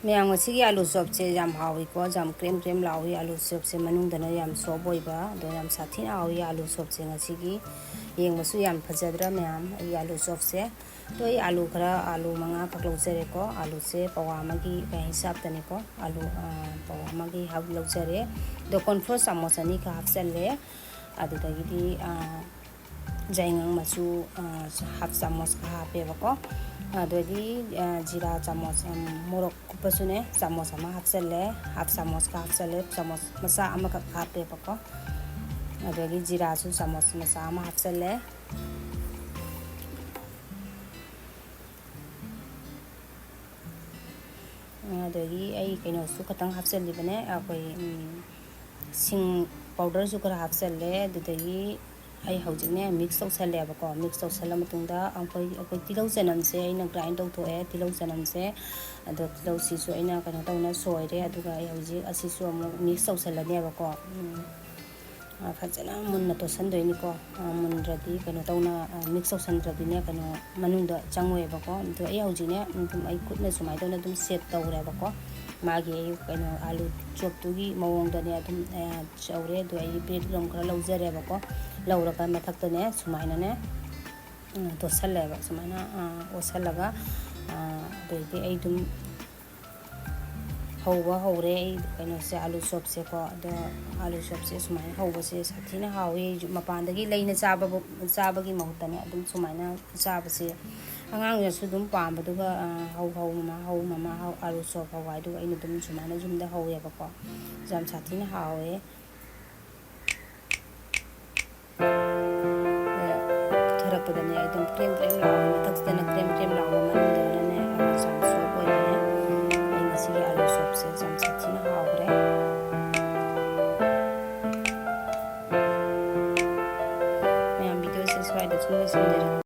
ꯃꯌꯥꯝ ꯉꯁꯤꯒꯤ ꯑꯥꯂꯨ ꯆꯣꯞꯁꯦ ꯌꯥꯝ ꯍꯥꯎꯏꯀꯣ, ꯌꯥꯝ ꯀ꯭ꯔꯦꯝ ꯀ꯭ꯔꯦꯝ ꯂꯥꯎꯏ ꯑꯥꯂꯨ ꯆꯣꯞꯁꯦ, ꯃꯅꯨꯡꯗꯅ ꯌꯥꯝ ꯁꯣꯐ ꯑꯣꯏꯕ, ꯑꯗꯣ ꯌꯥꯝ ꯁꯥꯊꯤꯅ ꯍꯥꯎꯏ ꯑꯥꯂꯨ ꯆꯣꯞꯁꯦ ꯉꯁꯤꯒꯤ ꯌꯦꯡꯕꯁꯨ ꯌꯥꯝ ꯐꯖꯗ꯭ꯔꯥ ꯃꯌꯥꯝ ꯑꯩ ꯑꯥꯂꯨ ꯆꯣꯞꯁꯦ. ꯑꯗꯣ ꯑꯩ ꯑꯥꯂꯨ 5 ꯈꯛ ꯂꯧꯖꯔꯦꯀꯣ. ꯑꯥꯂꯨꯁꯦ ꯄꯋꯥ ꯑꯃꯒꯤ ꯍꯤꯁꯥꯞꯇꯅꯤꯀꯣ, ꯑꯥꯂꯨ ꯄꯋꯥ ꯑꯃꯒꯤ ꯂꯧꯖꯔꯦ. ꯑꯗꯣ ꯀꯣꯔꯟꯐ꯭ꯂꯣꯔ ꯆꯥꯃꯁ 2 ꯈꯛ ꯍꯥꯞꯆꯜꯂꯦ. ꯑꯗꯨꯗꯒꯤꯗꯤ ꯌꯥꯏꯉꯪ ꯃꯆꯨ ꯍꯥꯞ ꯆꯥꯃꯁ ꯈꯛ ꯍꯥꯞꯄꯦꯕꯀꯣ. ꯑꯗꯨꯗꯤ ꯖꯤꯔꯥ ꯆꯥꯃꯁ, ꯃꯣꯔꯣꯛ ꯀꯨꯞꯄꯁꯨꯅꯦ ꯆꯥꯃꯁ 1 ꯍꯥꯞꯆꯜꯂꯦ, ꯍꯥꯞ ꯆꯥꯃꯁ ꯈꯛ ꯍꯥꯞꯆꯜꯂꯦ, ꯆꯥꯃꯁ ꯃꯆꯥ ꯑꯃꯈꯛ ꯍꯥꯞꯄꯦꯕꯀꯣ. ꯑꯗꯨꯗꯒꯤ ꯖꯤꯔꯥꯁꯨ ꯆꯥꯃꯁ ꯃꯆꯥ 1 ꯍꯥꯞꯆꯜꯂꯦ. ꯑꯗꯒꯤ ꯑꯩ ꯀꯩꯅꯣꯁꯨ ꯈꯇꯪ ꯍꯥꯞꯆꯜꯂꯤꯕꯅꯦ, ꯑꯩꯈꯣꯏ ꯁꯤꯡ ꯄꯥꯎꯗꯔꯁꯨ ꯈꯔ ꯍꯥꯞꯆꯜꯂꯦ. ꯑꯗꯨꯗꯒꯤ ꯑꯩ ꯍꯧꯖꯤꯛꯅꯦ ꯃꯤꯛꯁ ꯇꯧꯁꯜꯂꯦꯕꯀꯣ. ꯃꯤꯛꯁ ꯇꯧꯁꯜꯂ ꯃꯇꯨꯡꯗ ꯑꯩꯈꯣꯏ ꯇꯤꯜꯍꯧ ꯆꯅꯝꯁꯦ ꯑꯩꯅ ꯒ꯭ꯔꯥꯏꯟ ꯇꯧꯊꯣꯛꯑꯦ, ꯇꯤꯜꯍꯧ ꯆꯅꯝꯁꯦ. ꯑꯗꯣ ꯇꯤꯜꯍꯧꯁꯤꯁꯨ ꯑꯩꯅ ꯀꯩꯅꯣ ꯇꯧꯅ ꯁꯣꯏꯔꯦ. ꯑꯗꯨꯒ ꯑꯩ ꯍꯧꯖꯤꯛ ꯑꯁꯤꯁꯨ ꯑꯃꯨꯛ ꯃꯤꯛꯁ ꯇꯧꯁꯜꯂꯅꯦꯕꯀꯣ. ꯐꯖꯅ ꯃꯨꯟꯅ ꯇꯣꯠꯁꯟꯗꯣꯏꯅꯤꯀꯣ. ꯃꯨꯟꯗ꯭ꯔꯗꯤ ꯀꯩꯅꯣ ꯇꯧꯅ ꯃꯤꯛꯁ ꯇꯧꯁꯟꯗ꯭ꯔꯗꯤꯅꯦ ꯀꯩꯅꯣ ꯃꯅꯨꯡꯗ ꯆꯪꯉꯣꯏꯕꯀꯣ. ꯑꯗꯣ ꯑꯩ ꯍꯧꯖꯤꯛꯅꯦ ꯑꯗꯨꯝ ꯑꯩ ꯈꯨꯠꯅ ꯁꯨꯃꯥꯏꯅ ꯇꯧꯅ ꯑꯗꯨꯝ ꯁꯦꯞ ꯇꯧꯔꯦꯕꯀꯣ. ꯃꯥꯒꯤ ꯑꯩ ꯀꯩꯅꯣ ꯑꯥꯂꯨ ꯆꯣꯞꯇꯨꯒꯤ ꯃꯑꯣꯡꯗꯅꯦ ꯑꯗꯨꯝ ꯆꯧꯔꯦ. ꯑꯗꯣ ꯑꯩ ꯕ꯭ꯔꯦꯗ ꯀ꯭ꯔꯝ ꯈꯔ ꯂꯧꯖꯔꯦꯕꯀꯣ. ꯂꯧꯔꯒ ꯃꯊꯛꯇꯅꯦ ꯁꯨꯃꯥꯏꯅꯅꯦ ꯇꯣꯠꯁꯜꯂꯦꯕ, ꯁꯨꯃꯥꯏꯅ ꯑꯣꯠꯁꯜꯂꯒ ꯑꯗꯩꯗꯤ ꯑꯩ ꯑꯗꯨꯝ ꯍꯧꯕ ꯍꯧꯔꯦ ꯑꯩ ꯀꯩꯅꯣꯁꯦ ꯑꯥꯂꯨ ꯆꯣꯞꯁꯦꯀꯣ. ꯑꯗꯣ ꯑꯥꯂꯨ ꯆꯣꯞꯁꯦ ꯁꯨꯃꯥꯏꯅ ꯍꯧꯕꯁꯦ ꯁꯥꯊꯤꯅ ꯍꯥꯎꯏ. ꯃꯄꯥꯟꯗꯒꯤ ꯂꯩꯅ ꯆꯥꯕꯒꯤ ꯃꯍꯨꯠꯇꯅꯦ ꯑꯗꯨꯝ ꯁꯨꯃꯥꯏꯅ ꯆꯥꯕꯁꯦ ꯑꯉꯥꯡꯅꯁꯨ ꯑꯗꯨꯝ ꯄꯥꯝꯕꯗꯨꯒ ꯍꯧ ꯃꯃꯥ ꯑꯥꯂꯨ ꯆꯣꯞ ꯍꯧ ꯍꯥꯏꯗꯨꯒ ꯑꯩꯅ ꯑꯗꯨꯝ ꯁꯨꯃꯥꯏꯅ ꯌꯨꯝꯗ ꯍꯧꯋꯦꯕꯀꯣ. ꯌꯥꯝ ꯁꯥꯊꯤꯅ ꯍꯥꯎꯋꯦ. ꯊꯔꯛꯄꯗꯅꯦ ꯑꯗꯨꯝ ꯀ꯭ꯔꯦꯝ ꯀ꯭ꯔꯦꯝ ꯂꯥꯎꯋꯦ, ꯃꯊꯛꯁꯤꯗꯅ ꯀ꯭ꯔꯦꯝ ꯀ꯭ꯔꯦꯝ ꯂꯥꯎꯕ, ꯃꯅꯨꯡꯗꯅꯅꯦ ꯌꯥꯝ ꯁꯣꯐ ꯑꯣꯏꯕꯅꯦ. ꯑꯩ ꯉꯁꯤꯒꯤ ꯑꯥꯂꯨ ꯆꯣꯞꯁꯦ ꯌꯥꯝ ꯁꯥꯊꯤꯅ ꯍꯥꯎꯈ꯭ꯔꯦ. ꯃꯌꯥꯝ ꯚꯤꯗꯤꯑꯣꯁꯦ ꯁ꯭ꯋꯥꯏꯗ ꯁꯨꯝ ꯂꯣꯏꯁꯤꯟꯖꯔꯒꯦ.